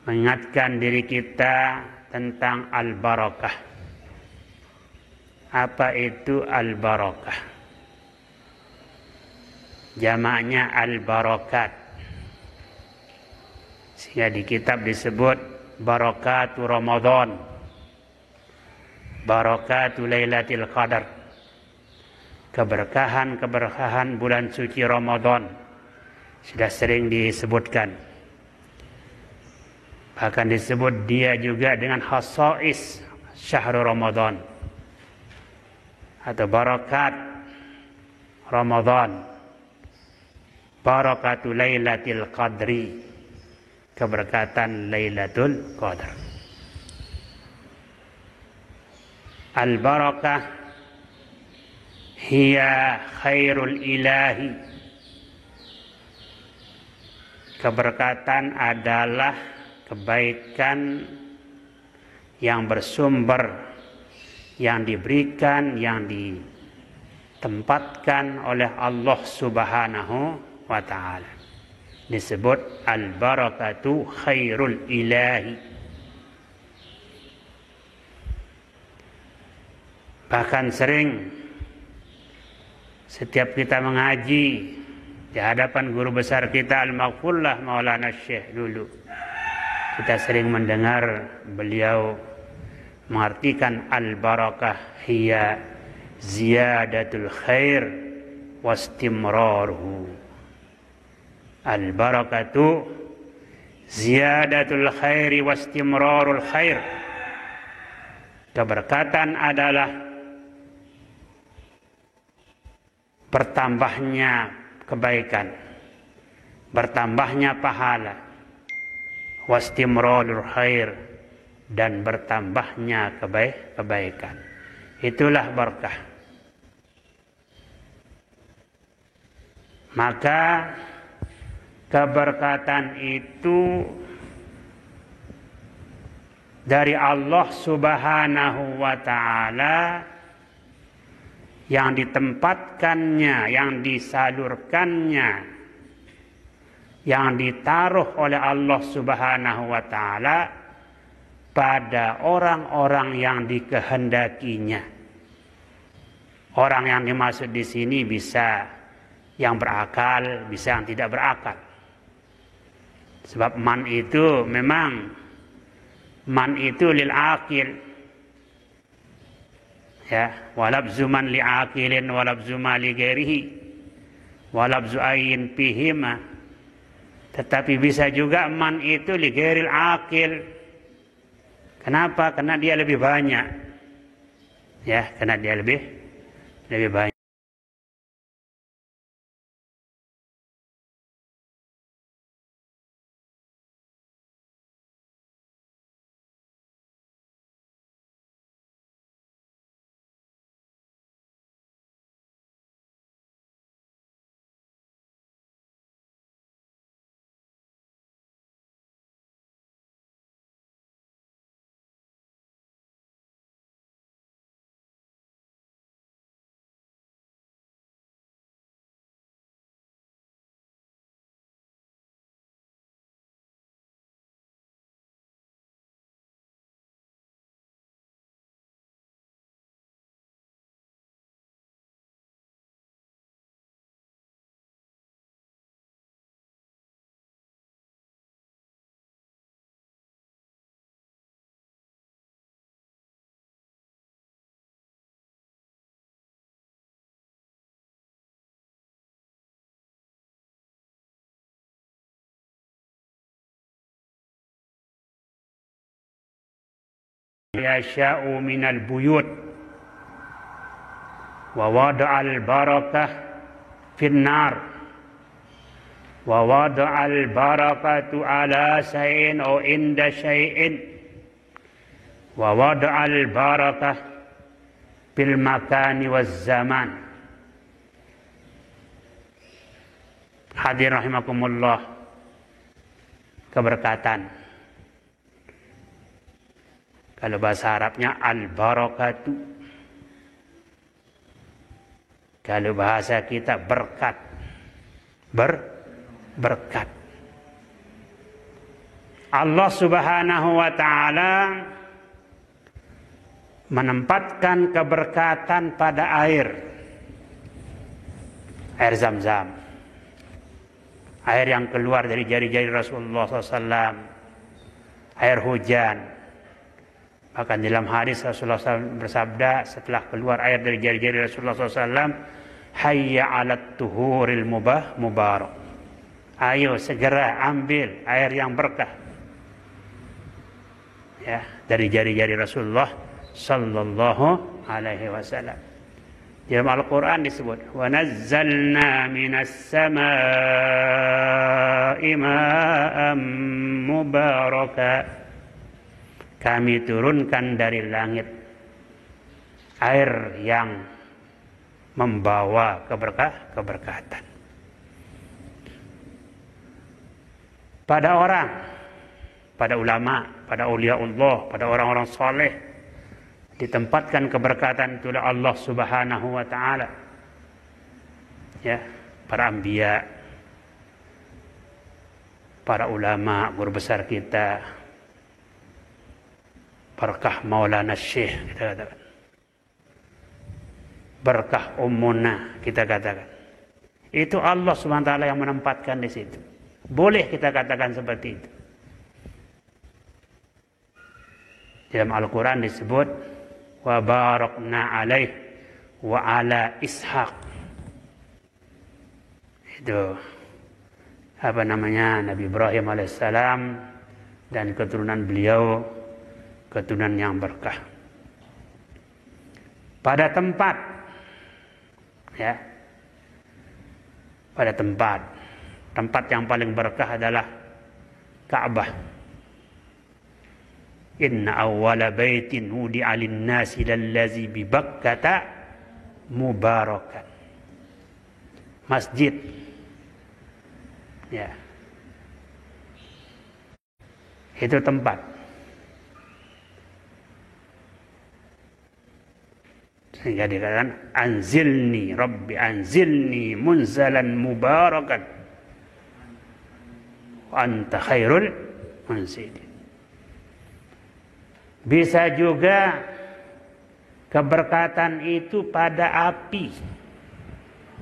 mengingatkan diri kita tentang al-barakah. Apa itu al-barakah? Jamaknya al-barakat. Sehingga di kitab disebut barakatu Ramadan, barakatu Lailatul Qadar, keberkahan bulan suci Ramadan. Sudah sering disebutkan. Bahkan disebut dia juga dengan khasais syahrul Ramadan atau barakat Ramadan, barakatu Lailatul Qadri, keberkatan Lailatul Qadar. Al-barakah hiya khairul ilahi. Keberkatan adalah kebaikan yang bersumber, yang diberikan, yang ditempatkan oleh Allah Subhanahu wa ta'ala. Disebut al-barakatu khairul ilahi. Bahkan sering setiap kita mengaji di hadapan guru besar kita Al-Maghfurlah Maulana Syekh dulu, kita sering mendengar beliau mengartikan al-barakah hiya ziyadatul khair wastimraruhu. Al-barakatu ziyadatul khairi wastimrarul khair. Keberkatan adalah bertambahnya kebaikan, bertambahnya pahala, wastimrarul khair, dan bertambahnya kebaikan. Itulah berkah. Maka keberkatan itu dari Allah Subhanahu wa ta'ala, yang ditempatkannya, yang disalurkannya, yang ditaruh oleh Allah Subhanahu wa ta'ala pada orang-orang yang dikehendakinya. Orang yang dimaksud di sini bisa yang berakal, bisa yang tidak berakal. Sebab man itu memang lil akil. Ya, walabzu man li akilin walabzu ma li ghairihi walabzu ayin pihima. Tetapi bisa juga man itu li ghairil akil. Kenapa? Karena dia lebih banyak. Ya, karena dia lebih banyak. Yasha'u minal buyut wa wada'al barakah finnar wa wada'al barakatu ala syai'in au inda syai'in wa wada'al barakah bil makani waz zaman. Hadir rahimakumullah, keberkatan. Kalau bahasa Arabnya al-barakatu. Kalau bahasa kita berkat. Berkat. Allah Subhanahu wa ta'ala menempatkan keberkatan pada air Zam-Zam, air yang keluar dari jari-jari Rasulullah SAW, air hujan. Bahkan dalam hadis Rasulullah SAW bersabda setelah keluar air dari jari-jari Rasulullah SAW, hayya 'alat tuhuril mubarak, ayo segera ambil air yang berkah, ya, dari jari-jari Rasulullah sallallahu alaihi wasallam. Dalam Al-Quran disebut, wa nazzalna minas samaa'i ma'am mubaraka, kami turunkan dari langit air yang membawa keberkatan pada orang, pada ulama, pada aulia Allah, pada orang-orang saleh. Ditempatkan keberkatan itu oleh Allah Subhanahu wa ta'ala, ya, para anbiya, para ulama, guru besar kita, berkah Maulana Syekh kita katakan, berkah Ummuna kita katakan. Itu Allah Subhanahu wa ta'ala yang menempatkan di situ. Boleh kita katakan seperti itu. Dalam Al-Quran disebut wa barakna alaih wa ala Ishaq. Itu apa namanya, Nabi Ibrahim alaihissalam dan keturunan beliau, keturunan yang berkah. Pada tempat, ya, pada tempat yang paling berkah adalah Ka'bah. Inna awwala baitin wudi'a lin-nasi lallazi bi Bakkata mubarakan. Masjid, ya, itu tempat. Sehingga dikatakan anzilni rabbi anzilni munzalan mubarakan wa anta khairul munzilin. Bisa juga keberkatan itu pada api,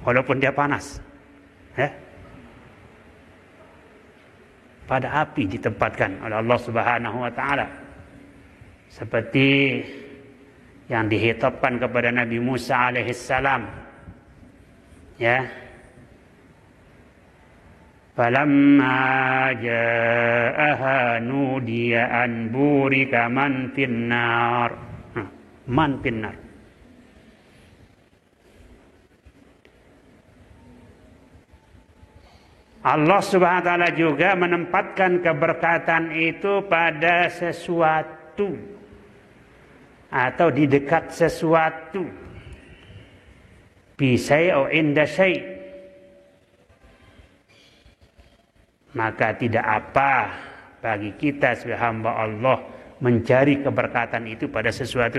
walaupun dia panas, ya. Pada api ditempatkan oleh Allah Subhanahu wa ta'ala, seperti yang dihitopkan kepada Nabi Musa alaihissalam, ya. Falamma ja'aha nudiya an burika man finnar. Man finnar. Allah Subhanahu wa ta'ala juga menempatkan keberkatan itu pada sesuatu atau di dekat sesuatu. Bi syai' inda syai'. Maka tidak apa bagi kita sebagai hamba Allah mencari keberkatan itu pada sesuatu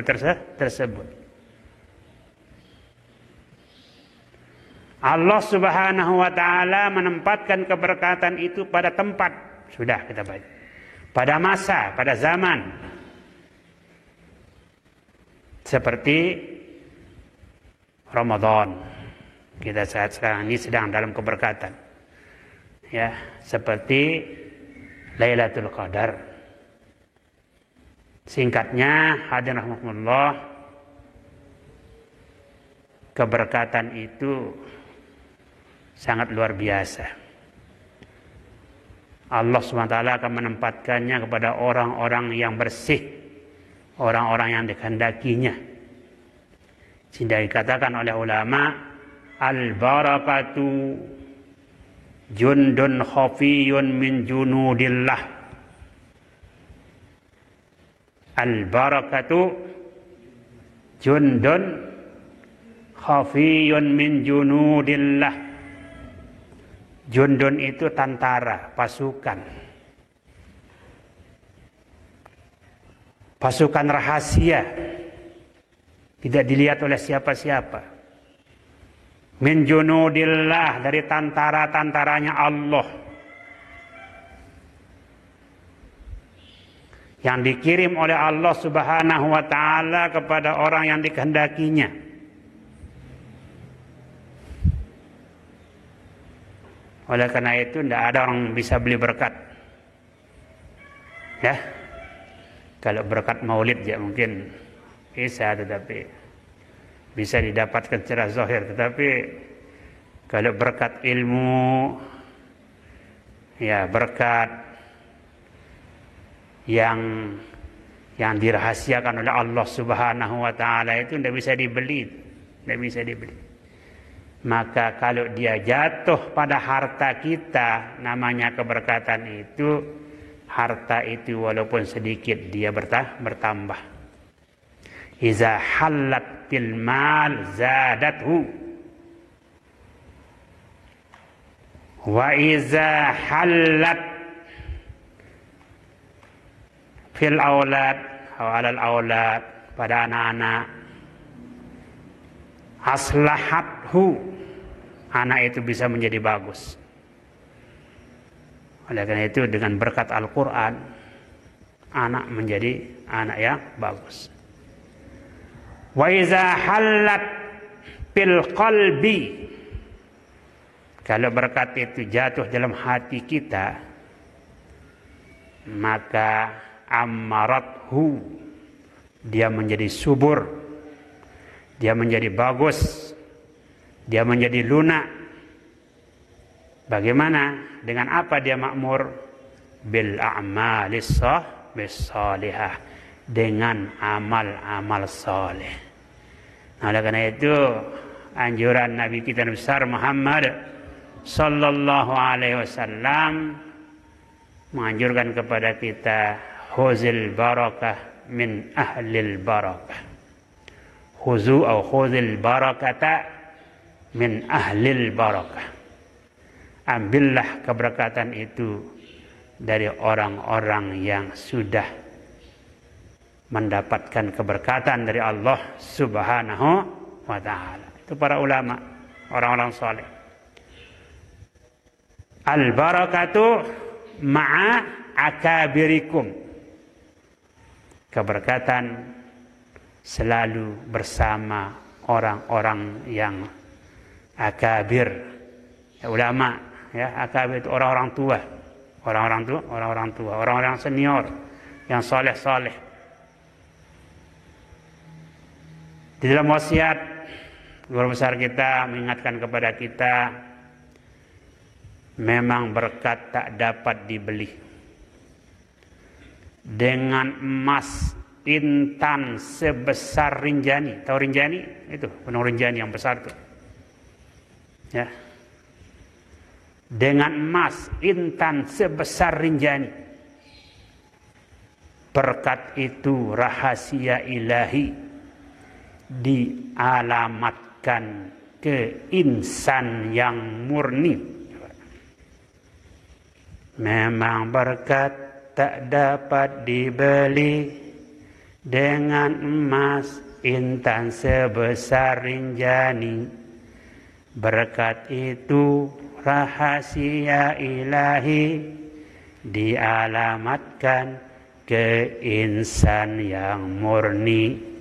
tersebut. Allah Subhanahu wa ta'ala menempatkan keberkatan itu pada tempat. Sudah kita baca. Pada masa, pada zaman. Seperti Ramadan. Kita saat sekarang ini sedang dalam keberkatan. Ya, seperti Lailatul Qadar. Singkatnya, hadirin rahimakumullah, keberkatan itu sangat luar biasa. Allah SWT akan menempatkannya kepada orang-orang yang bersih, orang-orang yang dikehendakinya. Sehingga dikatakan oleh ulama, al-barakatu jundun khafiyun min junudillah. Al-barakatu jundun khafiyun min junudillah. Jundun itu tentara, pasukan. Pasukan rahasia. Tidak dilihat oleh siapa-siapa. Min junudillah, dari tentara-tentaranya Allah. yang dikirim oleh Allah Subhanahu wa taala kepada orang yang dikehendakinya. Oleh karena itu tidak ada orang bisa beli berkat. Ya. Kalau berkat maulid ya mungkin bisa, tetapi bisa didapatkan secara zahir, tetapi kalau berkat ilmu, ya berkat yang dirahasiakan oleh Allah Subhanahu wa taala itu tidak bisa dibeli, tidak bisa dibeli. Maka kalau dia jatuh pada harta kita, namanya keberkatan itu, harta itu walaupun sedikit dia bertambah. Iza halat fil mal zadathu wa iza halat fil aulad atau alal aulad, pada anak-anak, aslahathu, anak itu bisa menjadi bagus. Oleh karena itu dengan berkat Al-Quran, anak menjadi anak yang bagus. Wa iza halat fil qalbi, kalau berkat itu jatuh dalam hati kita, maka amarathu, dia menjadi subur, dia menjadi bagus, dia menjadi lunak. Bagaimana? Dengan apa dia makmur? Bil a'malis salihah, dengan amal-amal saleh. Nah, oleh karena itu anjuran Nabi kita besar Muhammad sallallahu alaihi wasallam menganjurkan kepada kita, khuzil barakah min ahlil barakah. Khuzu atau khuzil barakata min ahlil barakah. Ambillah keberkatan itu dari orang-orang yang sudah mendapatkan keberkatan dari Allah Subhanahu wa taala. Itu para ulama, orang-orang saleh. Al barakatu ma'a akabirikum, keberkatan selalu bersama orang-orang yang akabir, ya, ulama, ya, akabir itu orang-orang tua, orang-orang senior yang soleh-soleh. Di dalam wasiat guru besar kita mengingatkan kepada kita, memang berkat tak dapat dibeli dengan emas intan sebesar Rinjani. Tahu Rinjani? Itu gunung Rinjani yang besar itu. Ya. Dengan emas intan sebesar Rinjani. Berkat itu rahasia ilahi dialamatkan ke insan yang murni. Memang berkat tak dapat dibeli dengan emas intan sebesar Rinjani. Berkat itu rahasia ilahi dialamatkan ke insan yang murni.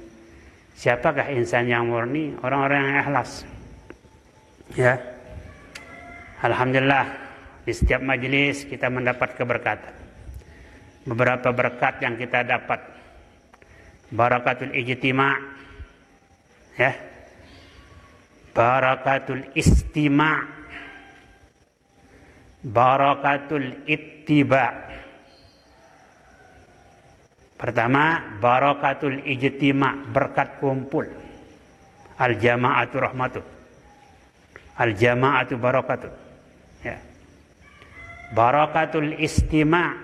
Siapakah insan yang murni? Orang-orang yang ikhlas. Ya. Alhamdulillah, di setiap majelis kita mendapat keberkatan. Beberapa berkat yang kita dapat, barakatul ijtima', ya, barakatul istima', barakatul ittiba'. Pertama, barakatul ijtima', berkat kumpul. Al jama'atu rahmatuh, al jama'atu barakatuh, ya. Barakatul istima',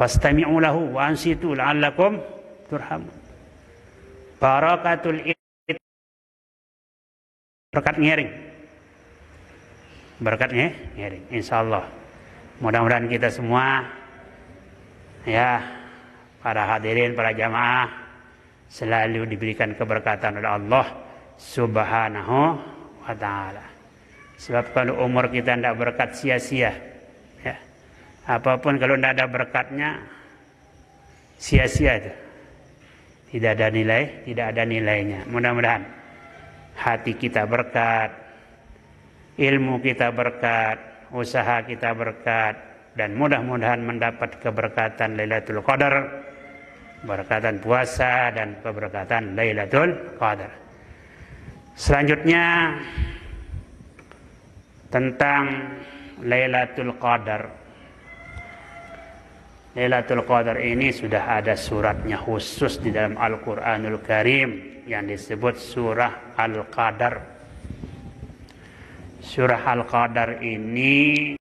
fastami'u lahu wa ansitu la'allakum turhamun. Barakatul berkat ngiring. Berkat ngiring, insyaallah. Mudah-mudahan kita semua, ya, para hadirin, para jamaah, selalu diberikan keberkatan oleh Allah Subhanahu wa taala. Sebab kalau umur kita tidak berkat sia-sia, ya, Apapun kalau tidak ada berkatnya, sia-sia itu. Tidak ada nilai, tidak ada nilainya. Mudah-mudahan hati kita berkat, ilmu kita berkat, usaha kita berkat, dan mudah-mudahan mendapat keberkatan Lailatul Qadar, keberkatan puasa dan keberkatan Lailatul Qadar. Selanjutnya tentang Lailatul Qadar. Lailatul Qadar ini sudah ada suratnya khusus di dalam Al-Quranul Karim yang disebut surah Al-Qadar. Surah Al-Qadar ini